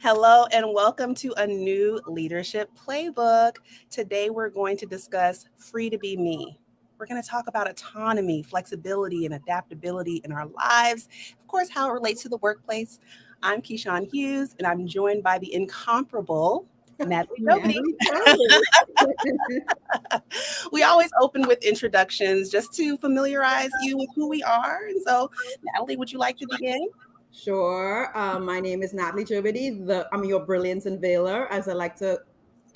Hello and welcome to a new Leadership Playbook. Today we're going to discuss free to be me. We're going to talk about autonomy, flexibility, and adaptability in our lives. Of course, how it relates to the workplace. I'm Keshawn Hughes, and I'm joined by the incomparable Natalie Jobity. Natalie, totally. We always open with introductions just to familiarize you with who we are. And so, Natalie, would you like to begin? Sure. My name is Natalie Jobity. I'm your brilliance unveiler, as I like to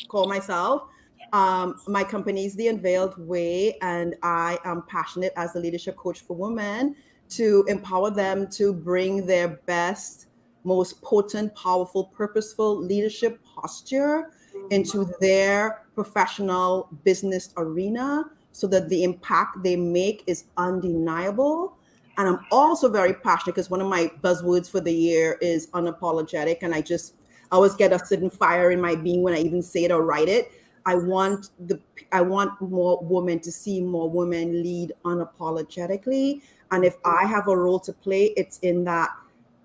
call myself. My company is The Unveiled Way, and I am passionate as a leadership coach for women to empower them to bring their best, most potent, powerful, purposeful leadership posture into their professional business arena so that the impact they make is undeniable. And I'm also very passionate because one of my buzzwords for the year is unapologetic. And I always get a certain fire in my being when I even say it or write it. I want more women to see more women lead unapologetically. And if I have a role to play, it's in that,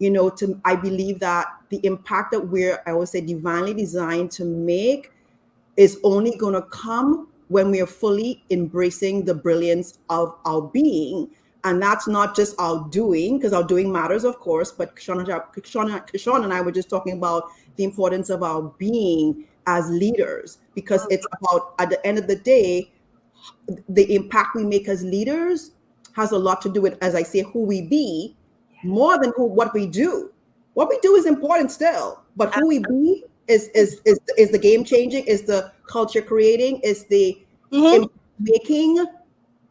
I believe that the impact that I always say, divinely designed to make is only going to come when we are fully embracing the brilliance of our being. And that's not just our doing, because our doing matters, of course, but Keshawn and I were just talking about the importance of our being as leaders, because it's about, at the end of the day, the impact we make as leaders has a lot to do with, as I say, who we be, more than what we do. What we do is important still, but who we be is the game changing, is the culture creating, is the making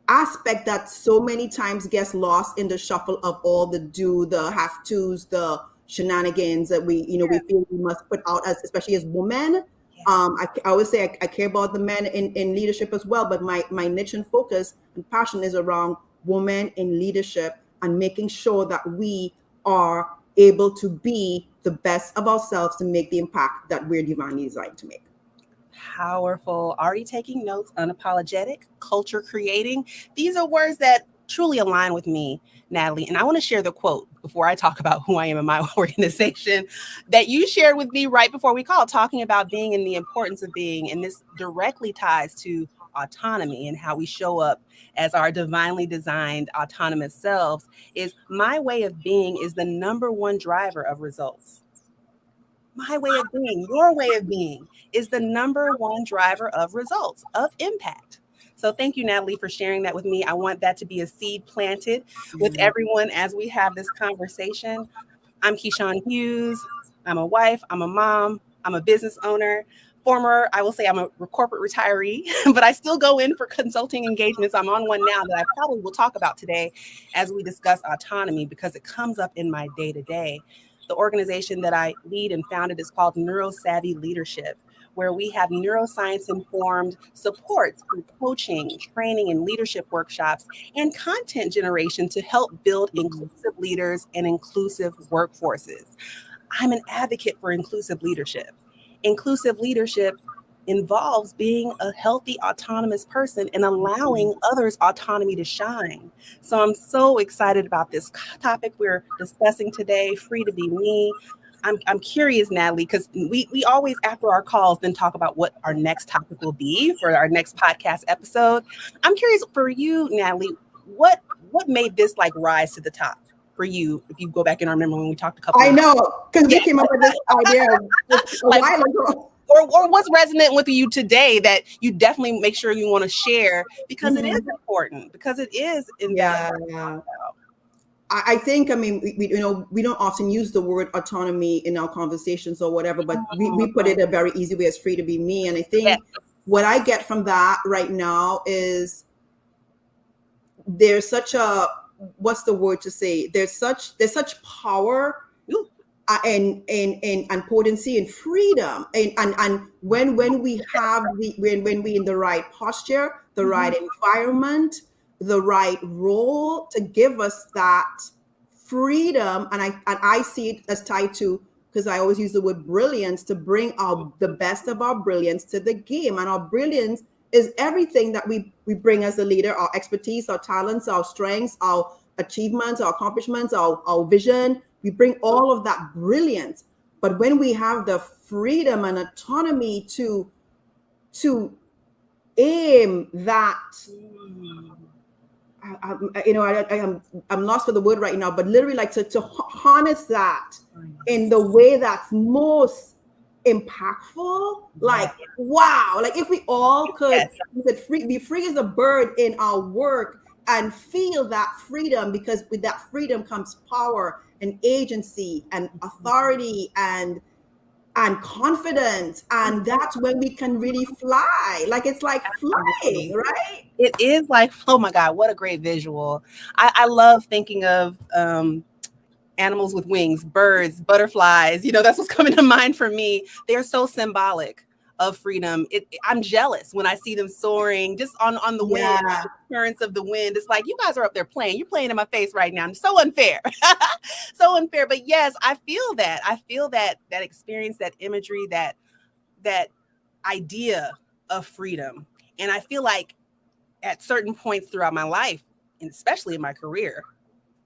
aspect that so many times gets lost in the shuffle of all the have tos, the shenanigans that we feel we must put out, as especially as women. I always say I care about the men in leadership as well, but my niche and focus and passion is around women in leadership and making sure that we are able to be the best of ourselves to make the impact that we're divinely designed to make. Powerful. Already taking notes, unapologetic, culture creating. These are words that truly align with me, Natalie. And I want to share the quote before I talk about who I am in my organization that you shared with me right before we called, talking about being and the importance of being. And this directly ties to autonomy and how we show up as our divinely designed autonomous selves. Is my way of being is the number one driver of results. My way of being, your way of being is the number one driver of results, of impact. So thank you, Natalie, for sharing that with me. I want that to be a seed planted with everyone as we have this conversation. I'm Keshawn Hughes. I'm a wife. I'm a mom. I'm a business owner. I will say I'm a corporate retiree, but I still go in for consulting engagements. I'm on one now that I probably will talk about today as we discuss autonomy because it comes up in my day-to-day. The organization that I lead and founded is called Neurosavvy Leadership, where we have neuroscience-informed supports through coaching, training, and leadership workshops, and content generation to help build inclusive leaders and inclusive workforces. I'm an advocate for inclusive leadership. Inclusive leadership involves being a healthy, autonomous person and allowing others' autonomy to shine. So I'm so excited about this topic we're discussing today, free to be me. I'm curious, Natalie, because we always, after our calls, then talk about what our next topic will be for our next podcast episode. I'm curious for you, Natalie, what made this like rise to the top for you? If you go back and remember when we talked a couple I of know, because we came up with this idea a while ago. Or what's resonant with you today that you definitely make sure you want to share because it is important, because it is invaluable. Yeah. I think, I mean, we don't often use the word autonomy in our conversations or whatever, but we put it a very easy way as free to be me. And I think what I get from that right now is there's such a, what's the word to say? There's such power and potency and freedom. And when we have when we in the right posture, the right environment, the right role to give us that freedom, and I see it as tied to, because I always use the word brilliance, to bring the best of our brilliance to the game. And our brilliance is everything that we bring as a leader: our expertise, our talents, our strengths, our achievements, our accomplishments, our vision. We bring all of that brilliance. But when we have the freedom and autonomy to aim that, I'm lost for the word right now, but literally like to harness that in the way that's most impactful, like, wow, like if we all could be free as a bird in our work and feel that freedom, because with that freedom comes power and agency and authority and confidence, and that's when we can really fly. Like it's like flying, right? It is like, oh my God, what a great visual. I love thinking of animals with wings, birds, butterflies. That's what's coming to mind for me. They're so symbolic of freedom. I'm jealous when I see them soaring just on the wind, the currents of the wind. It's like, you guys are up there playing. You're playing in my face right now. It's so unfair. So unfair. But yes, I feel that. I feel that experience, that imagery, that idea of freedom. And I feel like at certain points throughout my life, and especially in my career,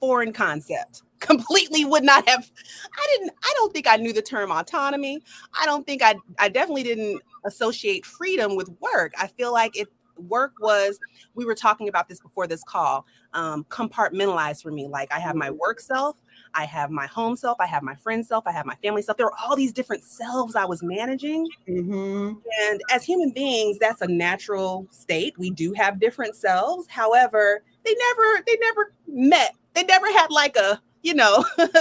foreign concept. Completely would not have, I don't think I knew the term autonomy. I don't think I definitely didn't associate freedom with work. I feel like work was, we were talking about this before this call, compartmentalized for me. Like I have my work self, I have my home self, I have my friend self, I have my family self. There were all these different selves I was managing. Mm-hmm. And as human beings, that's a natural state. We do have different selves. However, they never met. They never had like a,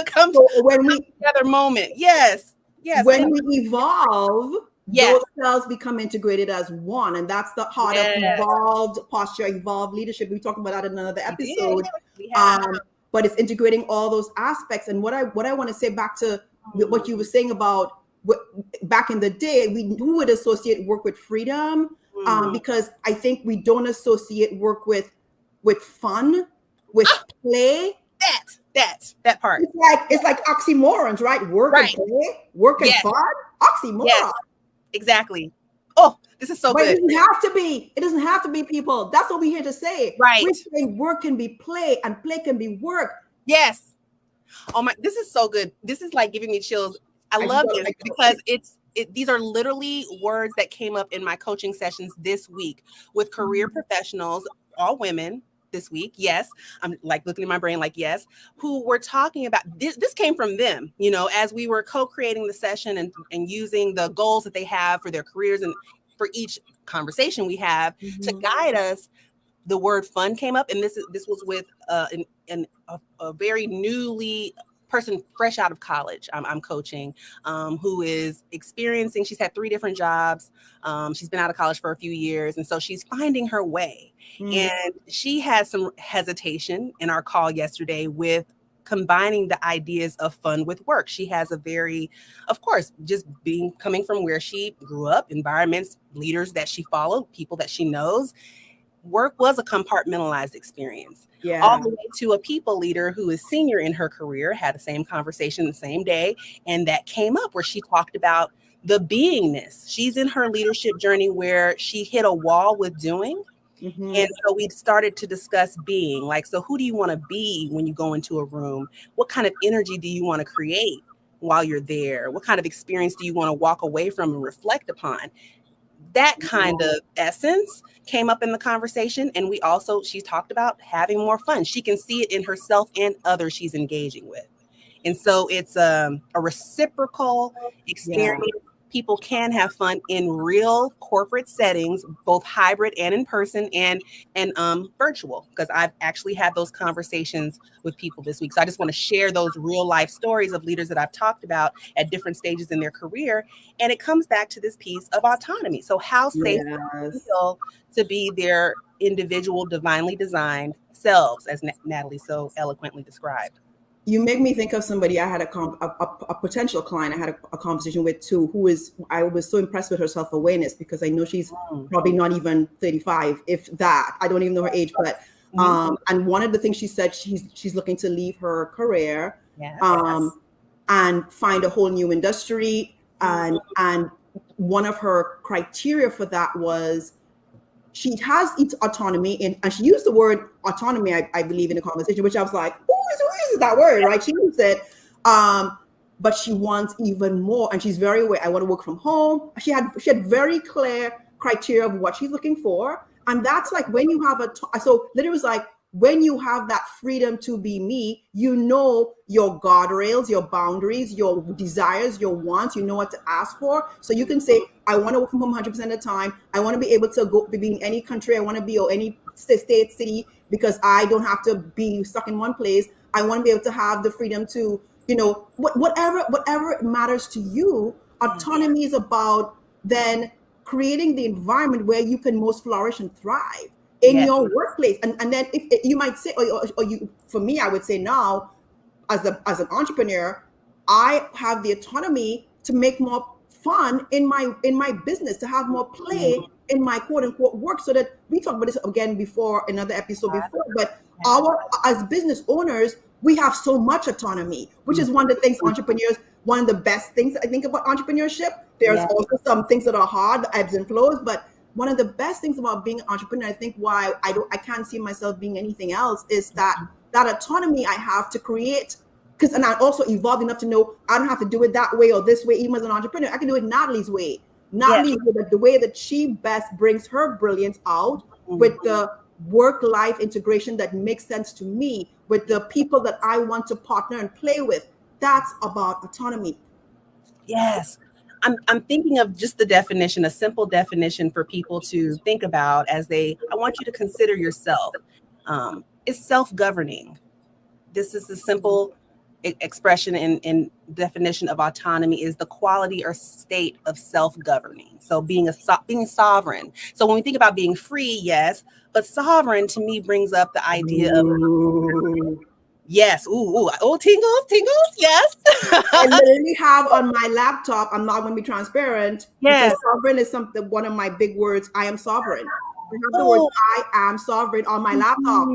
come together moment. Yes. When we evolve, those cells become integrated as one. And that's the heart of evolved posture, evolved leadership. We talked about that in another episode. But it's integrating all those aspects. And what I want to say back to what you were saying about back in the day, who would associate work with freedom? Because I think we don't associate work with fun, with play. That part. It's like oxymorons, right? Work and play, work and fun, oxymoron. Yes, exactly. Oh, this is so good. It doesn't have to be people. That's what we're here to say. Right. We're saying work can be play and play can be work. Yes. Oh my, this is so good. This is like giving me chills. I love this because these are literally words that came up in my coaching sessions this week with career professionals, all women this week. Yes. I'm like looking at my brain like, yes, who were talking about this. This came from them, as we were co-creating the session and using the goals that they have for their careers and for each conversation we have to guide us. The word fun came up, and this was with a very newly person fresh out of college. I'm coaching, who is experiencing. She's had 3 different jobs. She's been out of college for a few years, and so she's finding her way. And she had some hesitation in our call yesterday with combining the ideas of fun with work. She has a very, of course, just coming from where she grew up, environments, leaders that she followed, people that she knows. Work was a compartmentalized experience. All the way to a people leader who is senior in her career, had the same conversation the same day. And that came up where she talked about the beingness. She's in her leadership journey where she hit a wall with doing. And so we started to discuss being, like, so who do you want to be when you go into a room? What kind of energy do you want to create while you're there? What kind of experience do you want to walk away from and reflect upon? That kind of essence came up in the conversation. And she talked about having more fun. She can see it in herself and others she's engaging with. And so it's a reciprocal experience. People can have fun in real corporate settings, both hybrid and in person and virtual, because I've actually had those conversations with people this week. So I just want to share those real life stories of leaders that I've talked about at different stages in their career. And it comes back to this piece of autonomy. So how safe do you feel to be their individual, divinely designed selves, as Natalie so eloquently described? You make me think of somebody I had a potential client I had a conversation with too, I was so impressed with her self-awareness, because I know she's probably not even 35, if that. I don't even know her age, but and one of the things she said, she's looking to leave her career and find a whole new industry, and one of her criteria for that was she has autonomy, and she used the word autonomy, I believe, in the conversation, which I was like, who is that word, right? She used it, but she wants even more. And she's very aware. I want to work from home. She had very clear criteria of what she's looking for. And that's like when you have so literally was like, when you have that freedom to be me, you know your guardrails, your boundaries, your desires, your wants, you know what to ask for. So you can say, I want to work from home 100% of the time. I want to be able to be in any country I want to be, or any state, city, because I don't have to be stuck in one place. I want to be able to have the freedom to, whatever matters to you. Autonomy is about then creating the environment where you can most flourish and thrive in your workplace. And then if you might say, or you, for me, I would say now, as an entrepreneur, I have the autonomy to make more fun in my business, to have more play in my quote unquote work. So that we talked about this again before, another episode before, but as business owners, we have so much autonomy, which is one of the things one of the best things I think about entrepreneurship. There's also some things that are hard, the ebbs and flows, but one of the best things about being an entrepreneur, I think why I can't see myself being anything else, is that autonomy I have to create. And I also evolved enough to know I don't have to do it that way or this way. Even as an entrepreneur, I can do it Natalie's way. Natalie's way, the way that she best brings her brilliance out, with the work-life integration that makes sense to me, with the people that I want to partner and play with. That's about autonomy. Yes. I'm thinking of just the definition, a simple definition for people to think about I want you to consider yourself. It's self-governing. This is a simple expression in definition of autonomy, is the quality or state of self-governing. So being sovereign. So when we think about being free, yes, but sovereign to me brings up the idea of yes. Tingles. Yes. I literally have on my laptop, I'm not going to be transparent, yes, because sovereign is one of my big words. I am sovereign. I have the word I am sovereign on my laptop.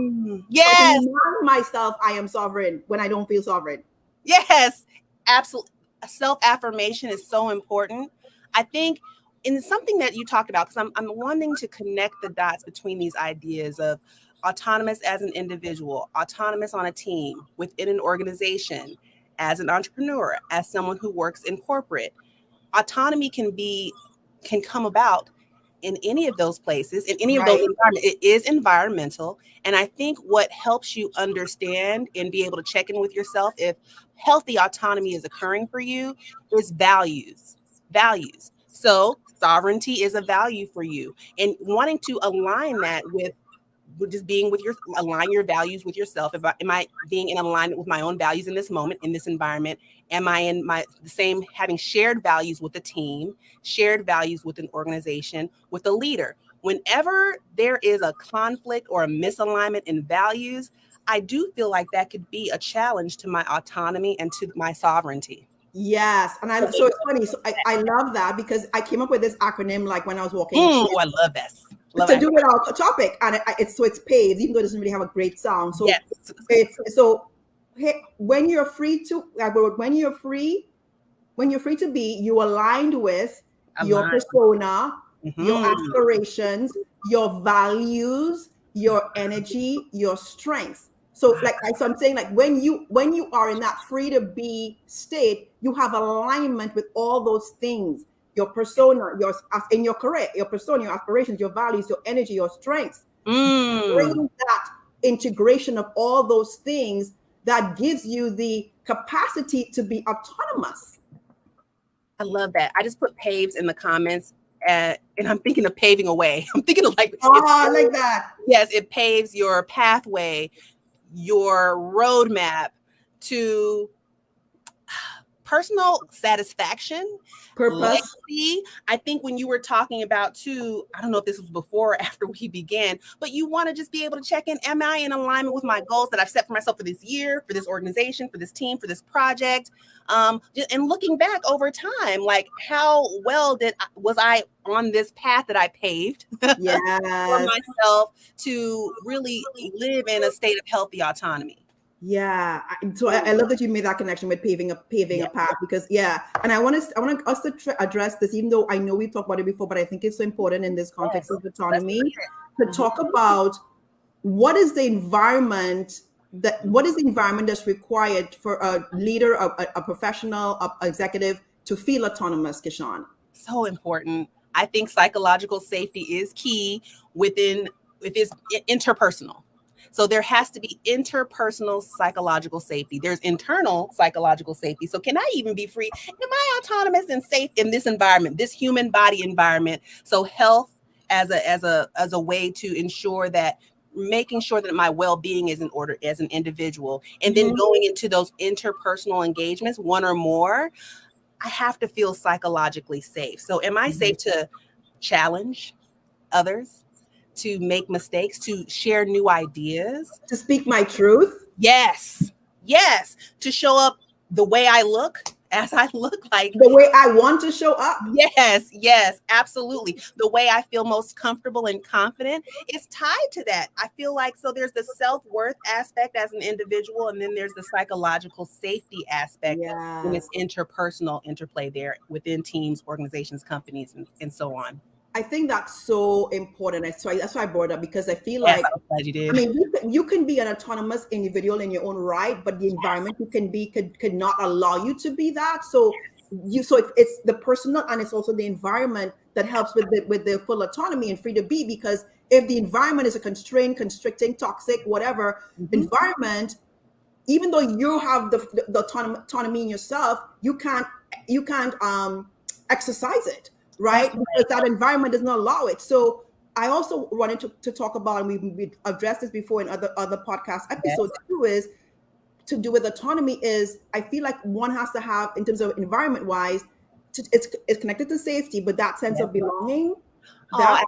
Yes. So I can remind myself I am sovereign when I don't feel sovereign. Yes, absolutely. Self-affirmation is so important. I think in something that you talked about, because I'm wanting to connect the dots between these ideas of autonomous as an individual, autonomous on a team, within an organization, as an entrepreneur, as someone who works in corporate. Autonomy can come about in any of those places, in any of those environments. It is environmental. And I think what helps you understand and be able to check in with yourself if healthy autonomy is occurring for you is values. So sovereignty is a value for you, and wanting to align that with just being align your values with yourself. Am I being in alignment with my own values in this moment, in this environment? Am I in having shared values with the team, shared values with an organization, with a leader? Whenever there is a conflict or a misalignment in values, I do feel like that could be a challenge to my autonomy and to my sovereignty. Yes. And so it's funny. So I love that, because I came up with this acronym like when I was walking. I love this. To do with our topic, and it's PAVE, even though it doesn't really have a great sound. So when you're free to be, you aligned with your persona, your aspirations, your values, your energy, your strengths. So I'm saying, like when you are in that free to be state, you have alignment with all those things. Your persona, in your career, your persona, your aspirations, your values, your energy, your strengths. Bring that integration of all those things that gives you the capacity to be autonomous. I love that. I just put paves in the comments, and I'm thinking of paving a way. I'm thinking of like that. Yes, it paves your pathway, your roadmap to personal satisfaction, purpose. Legacy. I think when you were talking about too, I don't know if this was before or after we began, but you want to just be able to check in. Am I in alignment with my goals that I've set for myself for this year, for this organization, for this team, for this project? And looking back over time, like how well was I on this path that I paved for myself to really live in a state of healthy autonomy? Yeah. So I love that you made that connection with paving a path, because and I want us to address this, even though I know we've talked about it before, but I think it's so important in this context of autonomy to talk about what is the environment what is the environment that's required for a leader, a professional, a executive to feel autonomous, Keshawn? So important. I think psychological safety is key within, if it's interpersonal. So there has to be interpersonal psychological safety. There's internal psychological safety. So can I even be free? Am I autonomous and safe in this environment, this human body environment? So health as a way to ensure that, making sure that my well-being is in order as an individual, and then going into those interpersonal engagements, one or more, I have to feel psychologically safe. So am I safe to challenge others, to make mistakes, to share new ideas? To speak my truth? Yes. Yes. To show up the way I look, as I look, like the way I want to show up. Yes, yes, absolutely. The way I feel most comfortable and confident is tied to that. I feel like, so there's the self-worth aspect as an individual, and then there's the psychological safety aspect when it's interpersonal interplay there within teams, organizations, companies, and so on. I think that's so important. That's why I brought it up, because I feel like, I'm glad you did. I mean, you can be an autonomous individual in your own right, but the environment you can be could not allow you to be that. So it's the personal, and it's also the environment that helps with the full autonomy and free to be. Because if the environment is a constrained, constricting, toxic, whatever environment, even though you have the autonomy in yourself, you can't exercise it. Right? Because that environment does not allow it. So I also wanted to talk about, and we addressed this before in other podcast episodes too, is to do with autonomy. Is I feel like one has to have, in terms of environment wise, it's connected to safety, but that sense of belonging, that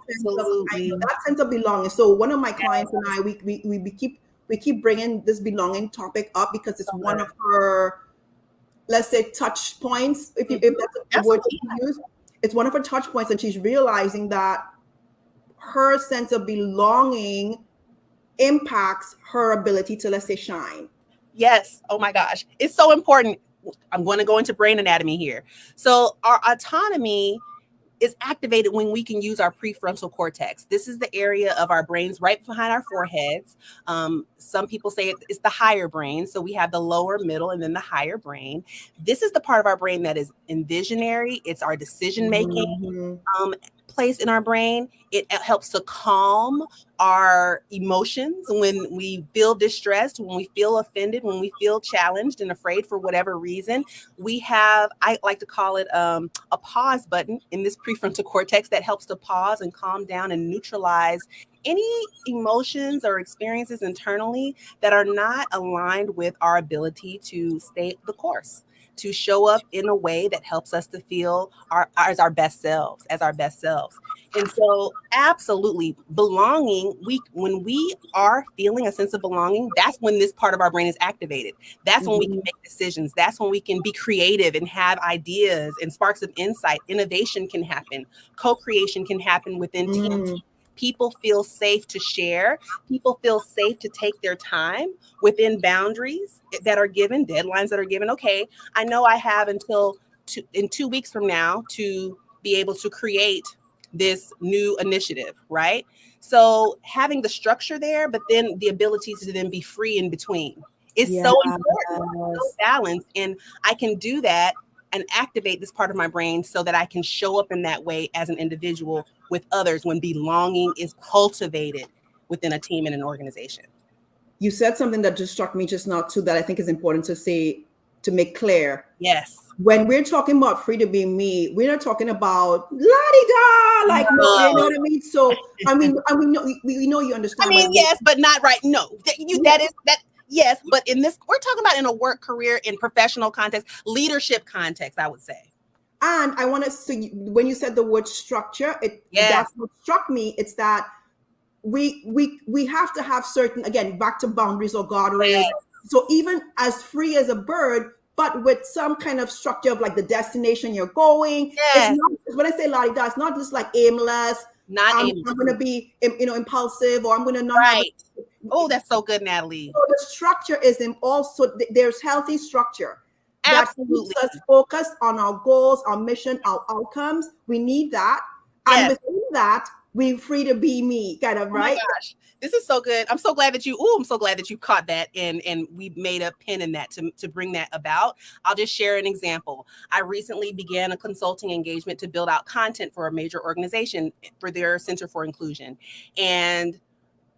sense of belonging. So one of my clients and I, we keep bringing this belonging topic up because it's one of her, let's say, touch points, if that's a word to use. It's one of her touch points, and she's realizing that her sense of belonging impacts her ability to, let's say, shine. Yes. Oh my gosh. It's so important. I'm going to go into brain anatomy here. So our autonomy is activated when we can use our prefrontal cortex. This is the area of our brains right behind our foreheads. Some people say it's the higher brain. So we have the lower, middle, and then the higher brain. This is the part of our brain that is envisionary. It's our decision-making place in our brain. It helps to calm our emotions when we feel distressed, when we feel offended, when we feel challenged and afraid for whatever reason. We have, I like to call it a pause button in this prefrontal cortex that helps to pause and calm down and neutralize any emotions or experiences internally that are not aligned with our ability to stay the course, to show up in a way that helps us to feel as our best selves. And so absolutely belonging, when we are feeling a sense of belonging, that's when this part of our brain is activated. That's when we can make decisions. That's when we can be creative and have ideas and sparks of insight. Innovation can happen. Co-creation can happen within teams. People feel safe to share. People feel safe to take their time within boundaries that are given, deadlines that are given. Okay, I know I have until in 2 weeks from now to be able to create this new initiative, right? So having the structure there, but then the ability to then be free in between is so important, so balanced. And I can do that and activate this part of my brain so that I can show up in that way as an individual with others when belonging is cultivated within a team and an organization. You said something that just struck me just now too, that I think is important to say, to make clear. Yes. When we're talking about free to be me, we're not talking about la-di-da, like, no, you know what I mean? So, I mean, we know you understand. I mean, yes, but not right. No, yes, but in this, we're talking about in a work career, in professional context, leadership context, I would say. And I want to see, when you said the word structure, that's what struck me. It's that we have to have certain, again, back to boundaries or guardrails. Yes. So even as free as a bird, but with some kind of structure of like the destination you're going. Yes. It's not, when I say la-di-da, it's not just like aimless. I'm going to be, impulsive, or I'm going to not. Right. Oh, that's so good, Natalie. So the structure is also, there's healthy structure. Absolutely. That keeps us focused on our goals, our mission, our outcomes. We need that. Yes. And within that, be free to be me, kind of, Oh my right? gosh, this is so good. I'm so glad that you caught that and we made a pin in that to bring that about. I'll just share an example. I recently began a consulting engagement to build out content for a major organization for their Center for Inclusion. And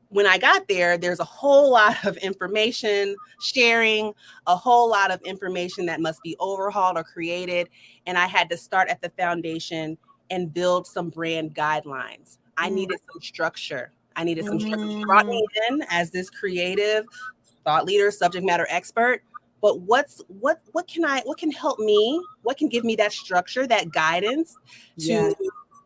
when I got there, there's a whole lot of information sharing, a whole lot of information that must be overhauled or created. And I had to start at the foundation and build some brand guidelines. I needed some structure. I needed some structure. You brought me in as this creative thought leader, subject matter expert. But what can help me? What can give me that structure, that guidance to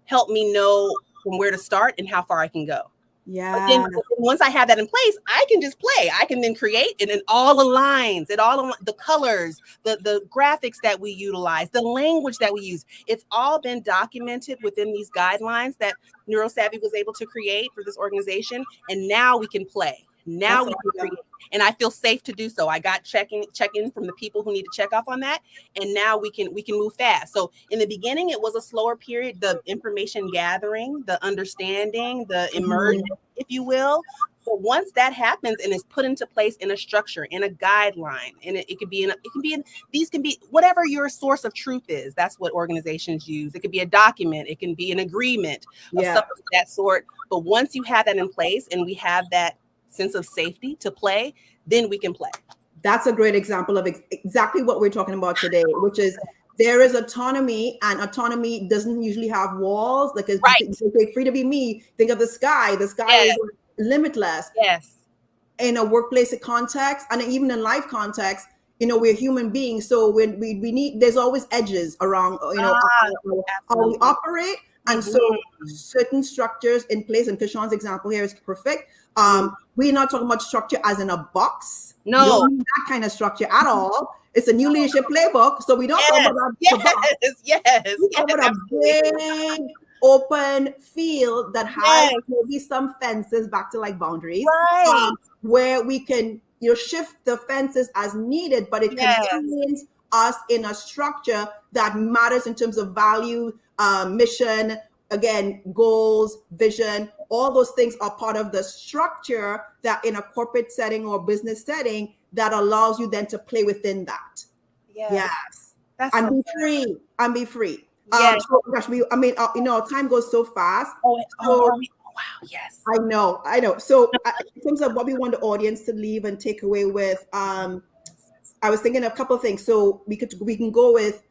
help me know from where to start and how far I can go? But then once I have that in place, I can just play. I can then create, and it all aligns. The colors, the graphics that we utilize, the language that we use. It's all been documented within these guidelines that NeuroSavvy was able to create for this organization. And now we can play. Now we can create. And I feel safe to do so. I got check-in from the people who need to check off on that. And now we can move fast. So in the beginning, it was a slower period, the information gathering, the understanding, the immersion, if you will. But once that happens and is put into place in a structure, in a guideline, and it could be these can be whatever your source of truth is. That's what organizations use. It could be a document, it can be an agreement of something of that sort. But once you have that in place and we have that sense of safety to play, then we can play. That's a great example of exactly what we're talking about today, which is there is autonomy, and autonomy doesn't usually have walls. Like, it's free to be me. Think of the sky. The sky is limitless. Yes. In a workplace context, and even in life context, we're human beings. So when we need, there's always edges around, how we operate. And so certain structures in place, and Keshawn's example here is perfect. We're not talking about structure as in a box. No, we don't need that kind of structure at all. It's a new leadership playbook. So we don't talk about that. We talk about a big open field that has maybe some fences, back to like boundaries, where we can shift the fences as needed, but it contains us in a structure that matters in terms of value, mission, again, goals, vision. All those things are part of the structure that in a corporate setting or business setting that allows you then to play within that. And be free. And be free. So, gosh, time goes so fast. Wow, yes. I know. So in terms of what we want the audience to leave and take away with, I was thinking of a couple of things. So we can go with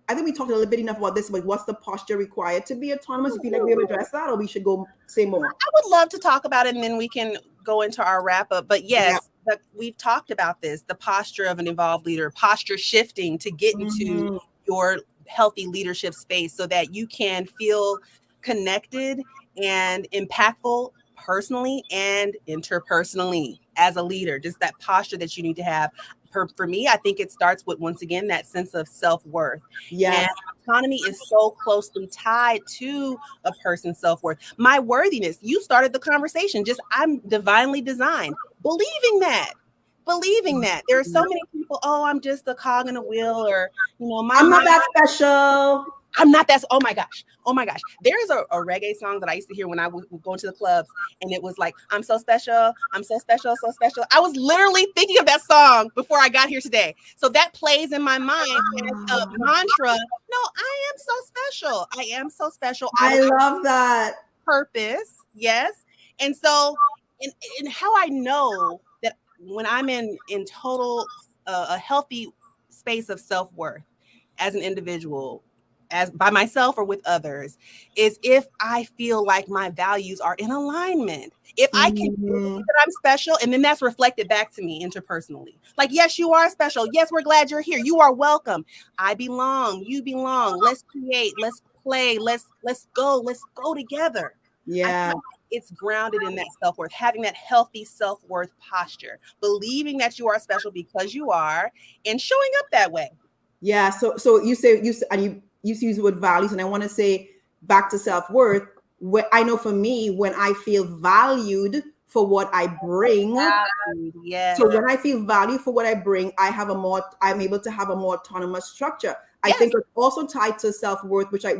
I think we talked a little bit enough about this, but what's the posture required to be autonomous? If you like, we have addressed that, or we should go say more. I would love to talk about it, and then we can go into our wrap up. But yes, we've talked about this, the posture of an evolved leader, posture shifting to get into your healthy leadership space so that you can feel connected and impactful personally and interpersonally as a leader. Just that posture that you need to have. For me, I think it starts with, once again, that sense of self-worth. And autonomy is so closely tied to a person's self-worth. My worthiness, you started the conversation, just I'm divinely designed. Believing that. There are so many people, I'm just a cog in a wheel, or, I'm not that special. I'm not that. Oh my gosh. There is a reggae song that I used to hear when I would go into the clubs, and it was like, I'm so special. I'm so special. So special. I was literally thinking of that song before I got here today. So that plays in my mind as a mantra. No, I am so special. I am so special. I love that. Purpose. Yes. And so in how I know that when I'm in total, a healthy space of self-worth as an individual, as by myself or with others, is if I feel like my values are in alignment. If I can feel that I'm special, and then that's reflected back to me interpersonally. Like, yes, you are special. Yes, we're glad you're here. You are welcome. I belong. You belong. Let's create. Let's play. Let's go together. It's grounded in that self-worth, having that healthy self-worth posture, believing that you are special because you are, and showing up that way. So you use the word values, and I want to say back to self-worth. I know for me, when I feel valued for what I bring, so when I feel valued for what I bring, I'm able to have a more autonomous structure. I think it's also tied to self-worth, which I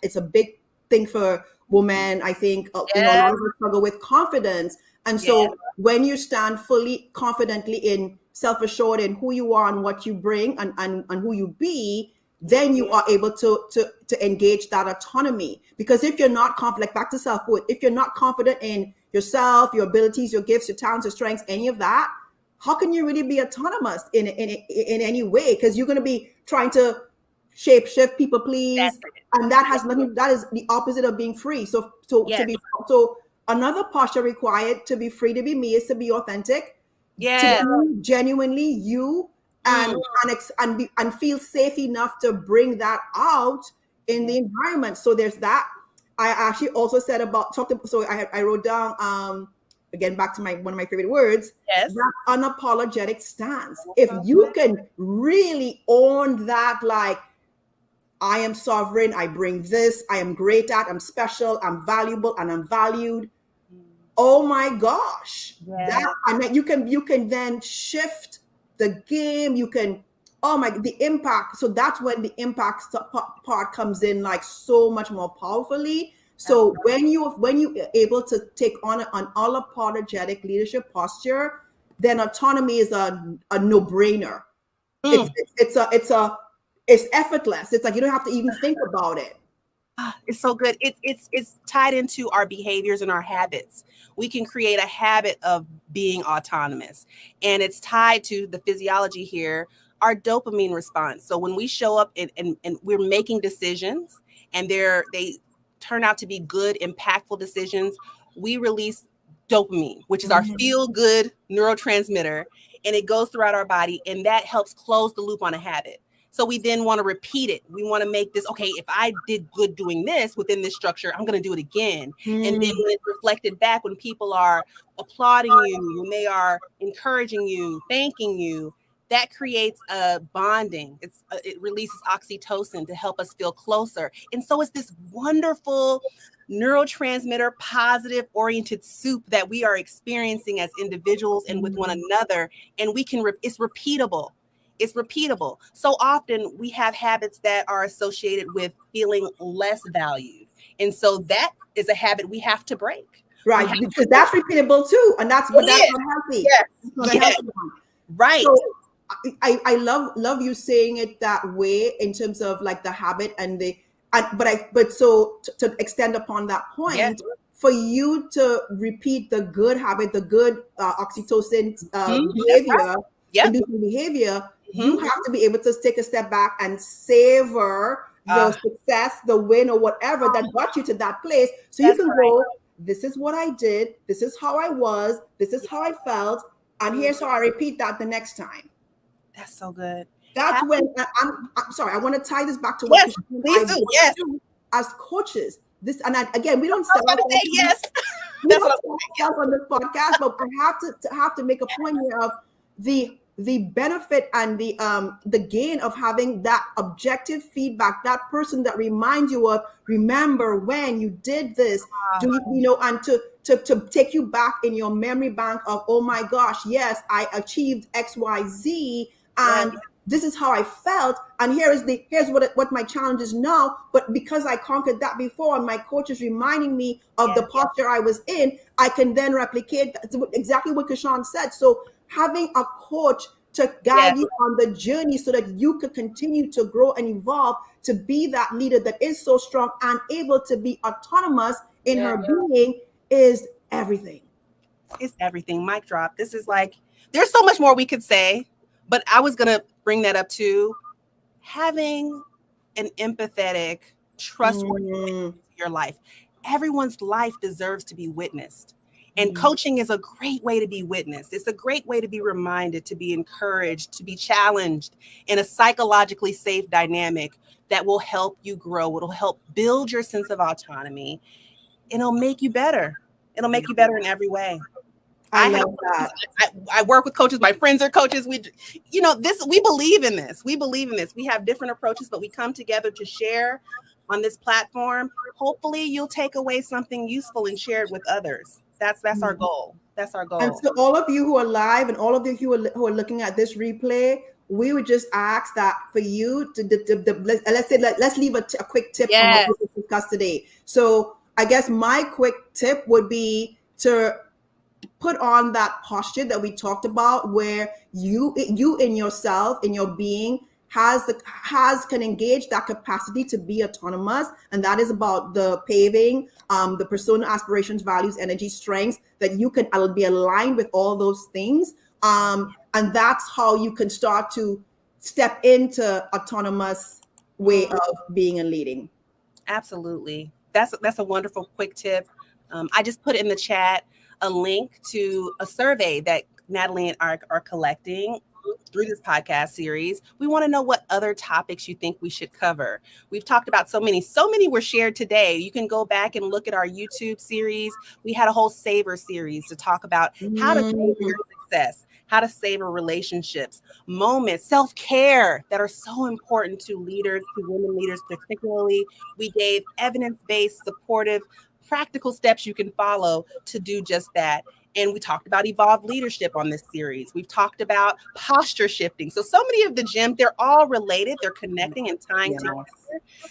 it's a big thing for women, I think, a Yes. lot of us struggle with confidence. And Yes. so when you stand fully confidently in self-assured in who you are and what you bring and who you be, then you are able to engage that autonomy. Because if you're not confident, like back to self-worth, if you're not confident in yourself, your abilities, your gifts, your talents, your strengths, any of that, how can you really be autonomous in any way? Because you're going to be trying to shape shift, people please, That's it. and that has nothing. That is the opposite of being free. So to Yes. be so another posture required to be free to be me is to be authentic, to Yes. be genuinely you, and Mm. and feel safe enough to bring that out in the environment. So there's that. I actually also said about so I wrote down again back to my one of my favorite words, Yes. that unapologetic stance. If you can really own that, like, I am sovereign, I bring this, I am great at, I'm special, I'm valuable, and I'm valued. Oh my gosh. Yes. That, I mean, you can then shift the game. You can, oh my, the impact. So that's when the impact part comes in like so much more powerfully. So when you are able to take on an unapologetic leadership posture, then autonomy is a no-brainer. Mm. It's effortless. It's like you don't have to even think about it. It's so good. It's tied into our behaviors and our habits. We can create a habit of being autonomous, and it's tied to the physiology here, our dopamine response. So when we show up and we're making decisions, and they turn out to be good, impactful decisions, we release dopamine, which is our feel good neurotransmitter, and it goes throughout our body, and that helps close the loop on a habit. So we then want to repeat it. We want to make this, okay, if I did good doing this within this structure, I'm going to do it again. And then when it's reflected back, when people are applauding you, when they are encouraging you, thanking you, that creates a bonding. It releases oxytocin to help us feel closer. And so it's this wonderful neurotransmitter, positive oriented soup that we are experiencing as individuals and with one another. And it's repeatable. It's repeatable. So often we have habits that are associated with feeling less valued. And so that is a habit we have to break. Right, because that's repeatable too, and that's not healthy. Yes. That's not a healthy one. Right. So I love you saying it that way in terms of like the habit and but so to extend upon that point, for you to repeat the good habit, the good oxytocin behavior, inducing behavior, you have to be able to take a step back and savor the success, the win, or whatever that got you to that place. So you can go, this is what I did, this is how I was, this is how I felt, and here's how I repeat that the next time. That's so good. That's when I'm sorry, I want to tie this back to what please do. Yes. As coaches. This, and again, we don't sell yes. We don't sell on this podcast, but I have to make a point here of the benefit and the gain of having that objective feedback, that person that reminds you of, remember when you did this, and to take you back in your memory bank of, oh my gosh, yes, I achieved XYZ, and this is how I felt, and here's what my challenge is now. But because I conquered that before, and my coach is reminding me of the posture I was in, I can then replicate exactly what Keshawn said. So having a coach to guide you on the journey so that you could continue to grow and evolve to be that leader that is so strong and able to be autonomous in her being is everything. It's everything. Mic drop. This is like, there's so much more we could say, but I was going to bring that up too. Having an empathetic, trustworthy in your life. Everyone's life deserves to be witnessed. And coaching is a great way to be witnessed. It's a great way to be reminded, to be encouraged, to be challenged in a psychologically safe dynamic that will help you grow. It'll help build your sense of autonomy. And it'll make you better. It'll make you better in every way. I love that. I work with coaches. My friends are coaches. We believe in this. We believe in this. We have different approaches, but we come together to share on this platform. Hopefully you'll take away something useful and share it with others. That's our goal. That's our goal. And so all of you who are live and all of you who are looking at this replay, we would just ask that for you to let's leave a quick tip from what we discussed today. So I guess my quick tip would be to put on that posture that we talked about, where you in yourself, in your being, can engage that capacity to be autonomous. And that is about the paving, the persona, aspirations, values, energy, strengths, that you can be aligned with all those things. And that's how you can start to step into autonomous way of being and leading. Absolutely. That's a wonderful quick tip. I just put in the chat a link to a survey that Natalie and I are collecting through this podcast series. We want to know what other topics you think we should cover. We've talked about so many were shared today. You can go back and look at our YouTube series. We had a whole savor series to talk about how to savor your success, how to savor relationships, moments, self-care that are so important to leaders, to women leaders particularly. We gave evidence-based, supportive, practical steps you can follow to do just that. And we talked about evolved leadership on this series. We've talked about posture shifting. So many of the gems, they're all related. They're connecting and tying together.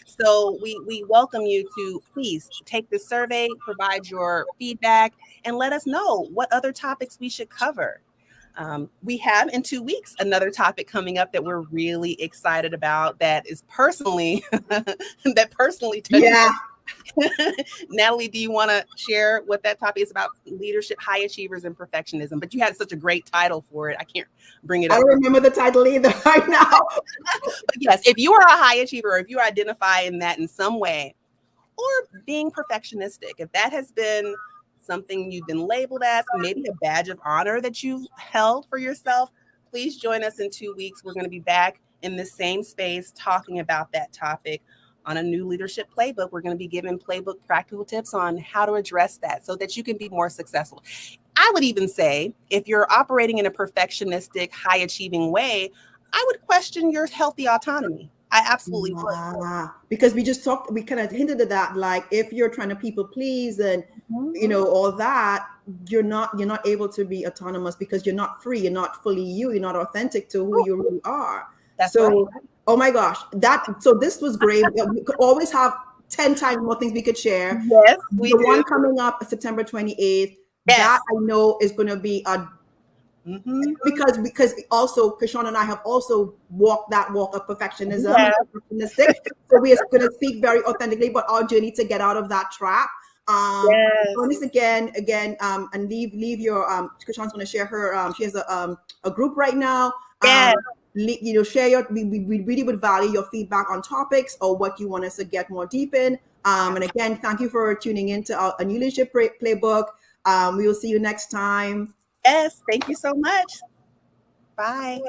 So we welcome you to please take this survey, provide your feedback, and let us know what other topics we should cover. We have in 2 weeks another topic coming up that we're really excited about. That is personally touches. Yeah. Natalie, do you want to share what that topic is about? Leadership, high achievers, and perfectionism. But you had such a great title for it. I can't bring it up. I don't remember the title either right now. But yes, if you are a high achiever, or if you identify in that in some way, or being perfectionistic, if that has been something you've been labeled as, maybe a badge of honor that you've held for yourself, please join us in 2 weeks. We're going to be back in the same space talking about that topic on a new leadership playbook. We're going to be giving playbook practical tips on how to address that so that you can be more successful. I would even say if you're operating in a perfectionistic, high achieving way, I would question your healthy autonomy. I absolutely would. Because we kind of hinted at that, like if you're trying to people please and all that, you're not able to be autonomous because you're not free, you're not fully you're not authentic to who you really are. That's right. Oh my gosh, so this was great. We could always have 10 times more things we could share. Yes, we the do. One coming up September 28th, yes. That I know is going to be a because also Keshawn and I have also walked that walk of perfectionism. Yeah. Perfectionistic. So we are going to speak very authentically about our journey to get out of that trap. On this again, and leave your Keshawn's going to share her. She has a group right now. Share your. We really would value your feedback on topics or what you want us to get more deep in. And again, thank you for tuning into a new leadership playbook. We will see you next time. Yes, thank you so much. Bye.